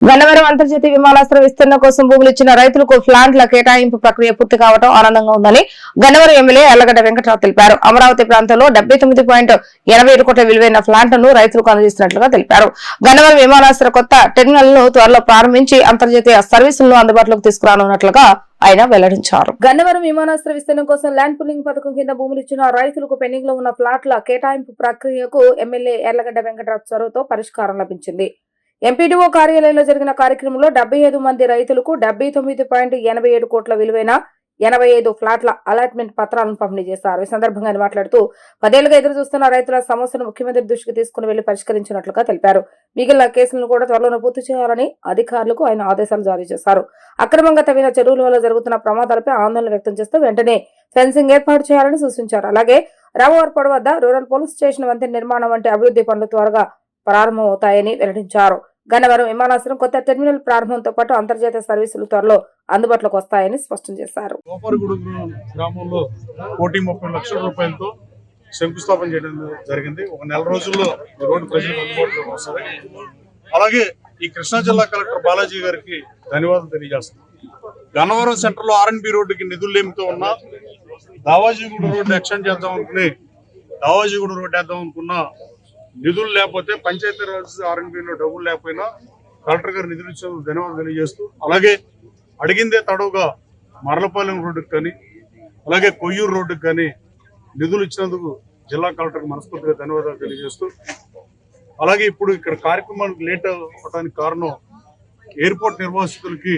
గన్నవరం అంతర్జాతీయ విమానాశ్రయం విస్తరణ కోసం భూములు ఇచ్చిన రైతులకు ఫ్లాట్ల కేటాయింపు ప్రక్రియ పూర్తి కావడం ఆనందంగా ఉందని గన్నవరం ఎమ్మెల్యే ఎర్లగడ్డ వెంకటరావు తెలిపారు. అమరావతి ప్రాంతంలో 79.87 కోట్ల విలువైన ఫ్లాట్లను రైతులకు అందజేస్తున్నట్లుగా తెలిపారు. గన్నవరం విమానాశ్రయ కొత్త టెర్మినల్ ను త్వరలో ప్రారంభించి అంతర్జాతీయ సర్వీసులను అందుబాటులోకి తీసుకురానున్నట్లుగా ఆయన వెల్లడించారు. గన్నవరం విమానాశ్రయ విస్తరణ కోసం ల్యాండ్ పూలింగ్ పథకం కింద భూములు ఇచ్చిన రైతులకు పెండింగ్ లో ఉన్న ఫ్లాట్ల కేటాయింపు ప్రక్రియకు ఎమ్మెల్యే ఎర్లగడ్డ వెంకటరావు చొరవతో పరిష్కారం లభించింది. ఎంపీడీఓ కార్యాలయంలో జరిగిన కార్యక్రమంలో 75 మంది రైతులకు 79.87 కోట్ల విలువైన 85 ఫ్లాట్ల అలాట్మెంట్ పత్రాలను పంపిణీ చేశారు. ఈ సందర్భంగా ఆయన మాట్లాడుతూ 10 ఏళ్లుగా ఎదురు చూస్తున్న రైతుల సమస్యను ముఖ్యమంత్రి దృష్టికి తీసుకుని వెళ్లి పరిష్కరించినట్లుగా తెలిపారు. మిగిలిన కేసులను కూడా త్వరలో పూర్తి చేయాలని అధికారులకు ఆయన ఆదేశాలు జారీ చేశారు. అక్రమంగా తవ్విన చెరువుల వల్ల జరుగుతున్న ప్రమాదాలపై ఆందోళన వ్యక్తం చేస్తూ వెంటనే ఫెన్సింగ్ ఏర్పాటు చేయాలని సూచించారు. అలాగే రామవరపాడు వద్ద రూరల్ పోలీస్ స్టేషన్ వంతెన నిర్మాణం వంటి అభివృద్ధి పనులు త్వరగా ప్రారంభమవుతాయని వెల్లడించారు. గన్నవరం విమానాశ్రయం కొత్త టెర్మినల్ ప్రారంభంతో పాటు అంతర్జాతీయ సర్వీసులు త్వరలో అందుబాటులోకి వస్తాయని స్పష్టం చేశారు. గ్రామంలో 1,30 లక్షల రూపాయలతో శంకుస్థాపన చేయడం జరిగింది. ఒక నెల రోజుల్లో రోడ్డు ప్రజలకు అందుబాటులోకి వస్తుంది. అలాగే ఈ కృష్ణా జిల్లా కలెక్టర్ బాలాజీ గారికి ధన్యవాదాలు తెలియజేస్తున్నాం. గన్నవరం సెంటర్ లో R&B రోడ్డుకి నిధులు లేమితో ఉన్న దావాజీగూడ రోడ్డు ఎక్స్టెండ్ చేద్దాం అనుకుని దావాజీగూడ రోడ్డు వేద్దాం అనుకున్న నిధులు లేకపోతే పంచాయతీరాజ్ R&B లో డబ్బులు లేకపోయినా కలెక్టర్ గారు నిధులు ఇచ్చినందుకు ధన్యవాదాలు తెలియజేస్తూ, అలాగే అడిగిందే తడవుగా మరలపాలెం రోడ్డుకి కానీ అలాగే కొయ్యూరు రోడ్డుకి కానీ నిధులు ఇచ్చినందుకు జిల్లా కలెక్టర్కి మనస్ఫూర్తిగా ధన్యవాదాలు తెలియజేస్తూ, అలాగే ఇప్పుడు ఇక్కడ కార్యక్రమానికి లేట్ అవడానికి కారణం ఎయిర్పోర్ట్ నిర్వాసితులకి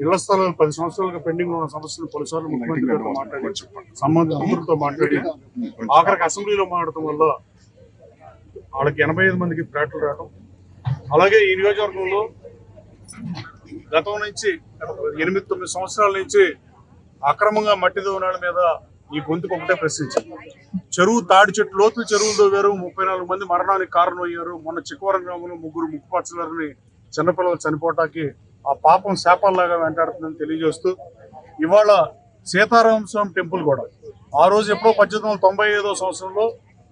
ఇళ్ల స్థలాలు 10 సంవత్సరాలుగా పెండింగ్ ఉన్న సమస్యలు పలుసార్లు ముఖ్యమంత్రి గారితో మాట్లాడి సంబంధిత మంత్రులతో మాట్లాడి ఆఖరికి అసెంబ్లీలో మాట్లాడటం వల్ల వాళ్ళకి 85 మందికి ఫ్లాట్లు రావడం. అలాగే ఈ నియోజకవర్గంలో గతం నుంచి 8-9 సంవత్సరాల నుంచి అక్రమంగా మట్టి దోవనాల మీద ఈ గొంతుకు ఒకటే ప్రశ్నించింది. చెరువు తాడి చెట్టు లోతు చెరువులతో వేరు 34 మంది మరణానికి కారణం అయ్యారు. మొన్న చిక్కవరం గ్రామంలో 3 ముక్కుపచ్చలని చిన్నపిల్లలు చనిపోవటానికి ఆ పాపం శాపాల్లాగా వెంటాడుతుందని తెలియజేస్తూ, ఇవాళ సీతారామ స్వామి టెంపుల్ కూడా ఆ రోజు ఎప్పుడో 1895వ సంవత్సరంలో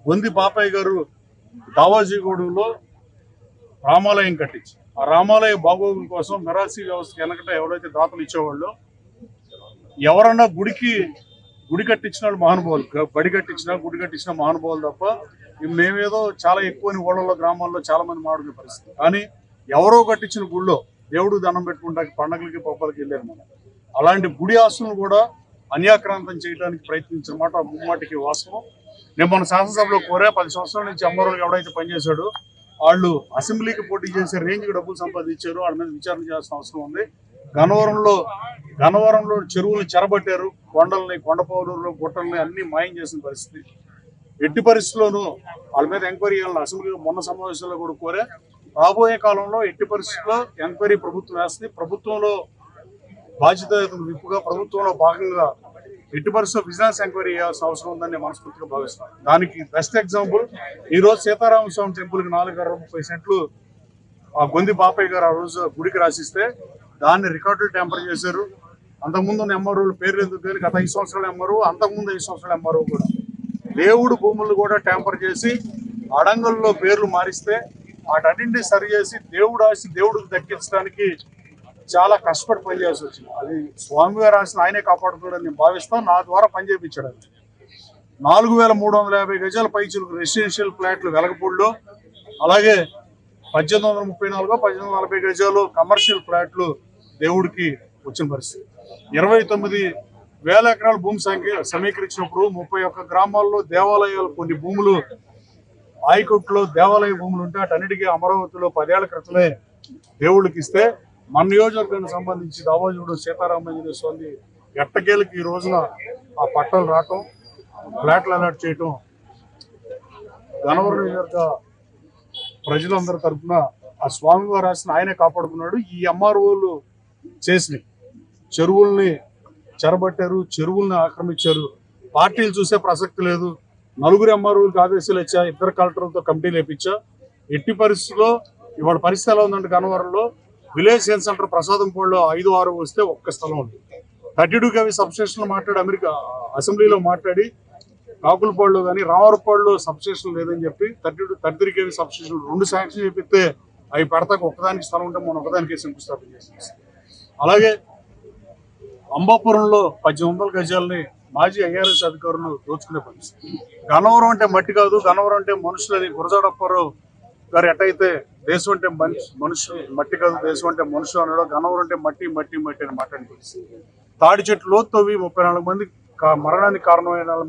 గొంది బాపయ్య గారు దావాజీగూడలో రామాలయం కట్టించి ఆ రామాలయ బాగోగుల కోసం మెరాసీ వ్యవస్థకి వెనకట ఎవరైతే దాతలు ఇచ్చేవాళ్ళు ఎవరన్నా గుడి కట్టించిన వాళ్ళు మహానుభావులు, బడి కట్టించినా గుడి కట్టించిన మహానుభావులు తప్ప మేమేదో చాలా ఎక్కువని ఊళ్ళలో గ్రామాల్లో చాలా మంది మాడుకునే పరిస్థితి. కానీ ఎవరో కట్టించిన గుడిలో దేవుడు దండం పెట్టుకుంటానికి పండగలకి పబ్బలకి వెళ్ళారు. మనం అలాంటి గుడి ఆస్తులను కూడా అన్యాక్రాంతం చేయడానికి ప్రయత్నించిన మాట ముమ్మాటికి వాస్తవం. నేను మన శాసనసభలో కోరా 10 సంవత్సరాల నుంచి అమ్మవారు ఎవడైతే పనిచేశాడో వాళ్ళు అసెంబ్లీకి పోటీ చేసే రేంజ్కి డబ్బులు సంపాదించారు. వాళ్ళ మీద విచారణ చేయాల్సిన అవసరం ఉంది. గన్నవరంలో చెరువులు చెరబట్టారు, కొండపౌరులు గుట్టల్ని అన్ని మాయం చేసిన పరిస్థితి. ఎట్టి పరిస్థితుల్లోనూ వాళ్ళ మీద ఎంక్వైరీ చేయాలని అసెంబ్లీలో మొన్న సమావేశంలో కూడా కోరా. రాబోయే కాలంలో ఎట్టి పరిస్థితుల్లో ఎంక్వైరీ ప్రభుత్వం వేస్తుంది. ప్రభుత్వంలో బాధ్యతలు విప్పుగా ప్రభుత్వంలో భాగంగా ఎట్టి పరిస్థితుల్లో విజిలెన్స్ ఎంక్వైరీ చేయాల్సిన అవసరం ఉందని మనస్ఫూర్తిగా భావిస్తాను. దానికి బెస్ట్ ఎగ్జాంపుల్ ఈ రోజు సీతారామ స్వామి టెంపుల్కి 430 సెంట్లు ఆ గొంది బాపయ్య గారు ఆ రోజు గుడికి రాసిస్తే దాన్ని రికార్డులు ట్యాంపర్ చేశారు. అంతకుముందు ఉన్న ఎంఆర్ఓలు పేర్లు ఎందుకు కానీ గత 5 సంవత్సరాలు ఎంఆర్ఓ, అంతకుముందు 5 సంవత్సరాలు ఎంఆర్ఓ కూడా దేవుడు భూములు కూడా ట్యాంపర్ చేసి అడంగల్లో పేర్లు మారిస్తే వాటన్నింటినీ సరి చేసి దేవుడు ఆశి దేవుడికి దక్కించడానికి చాలా కష్టపడి పనిచేయాల్సి వచ్చింది. అది స్వామివారి రాసిన ఆయనే కాపాడుతున్నాడని నేను భావిస్తాను. నా ద్వారా పని చేయించాడు. 4,350 గజాల పైచులకు రెసిడెన్షియల్ ఫ్లాట్లు వెలగపూడిలో, అలాగే 1834 1840 గజాలు కమర్షియల్ ఫ్లాట్లు దేవుడికి వచ్చిన పరిస్థితి. 29,000 ఎకరాల భూమి సమీకరించినప్పుడు 31 గ్రామాల్లో దేవాలయాలు కొన్ని భూములు ఆయకొట్లో దేవాలయ భూములు ఉంటే అటన్నిటికీ అమరావతిలో 10 ఏళ్ల క్రితమే దేవుడికి ఇస్తే మన నియోజకవర్గానికి సంబంధించి దావాజీగూడ సీతారామయ్య స్వామి ఎట్టకేలకి ఈ రోజున ఆ పట్టాలు రావటం, ఫ్లాట్లు అలాట్ చేయటం గన్నవరం నియోజకవర్గ ప్రజలందరి తరఫున ఆ స్వామివారు రాసిన ఆయనే కాపాడుకున్నాడు. ఈ ఎంఆర్ఓలు చేసినవి చెరువుల్ని చెరబట్టారు, చెరువుల్ని ఆక్రమించారు. పార్టీలు చూసే ప్రసక్తి లేదు. 4 ఎంఆర్ఓలకు ఆదేశాలు ఇచ్చా, 2 కలెక్టర్లతో కమిటీలు వేయించా. ఎట్టి పరిస్థితుల్లో ఇవాళ పరిస్థితి ఎలా ఉందంటే గన్నవరంలో విలేజ్ హెల్త్ సెంటర్ ప్రసాదంపూడిలో 5-6 వస్తే ఒక్క స్థలం ఉంది. 32 kV సబ్స్టేషన్లు మాట్లాడి అసెంబ్లీలో మాట్లాడి కాకులపాడులో కానీ రామవరపాడులో సబ్స్టేషన్ లేదని చెప్పి 33 kV సబ్స్టేషన్ 2 శాంక్షన్ చేపిస్తే అవి పెడతాకు ఒక్కదానికి స్థలం ఉంటే మనం ఒకదానికి శంకుస్థాపన చేసి అలాగే అంబాపురంలో 1800 గజాలని మాజీ ఐఆర్ఎస్ అధికారులు దోచుకునే పరిస్థితి. గన్నవరం అంటే మట్టి కాదు, గన్నవరం అంటే మనుషులని గురజాడప్పారావు గారు ఎట్టయితే దేశం అంటే మనుషులు మట్టి కాదు, దేశం అంటే మనుషులు అన్నాడు, గన్నవరం అంటే మట్టి మట్టి మట్టి అని మాట్లాడి పరిస్థితి. తాడి చెట్లు లోతు తవ్వి 34 మంది మరణానికి కారణమైన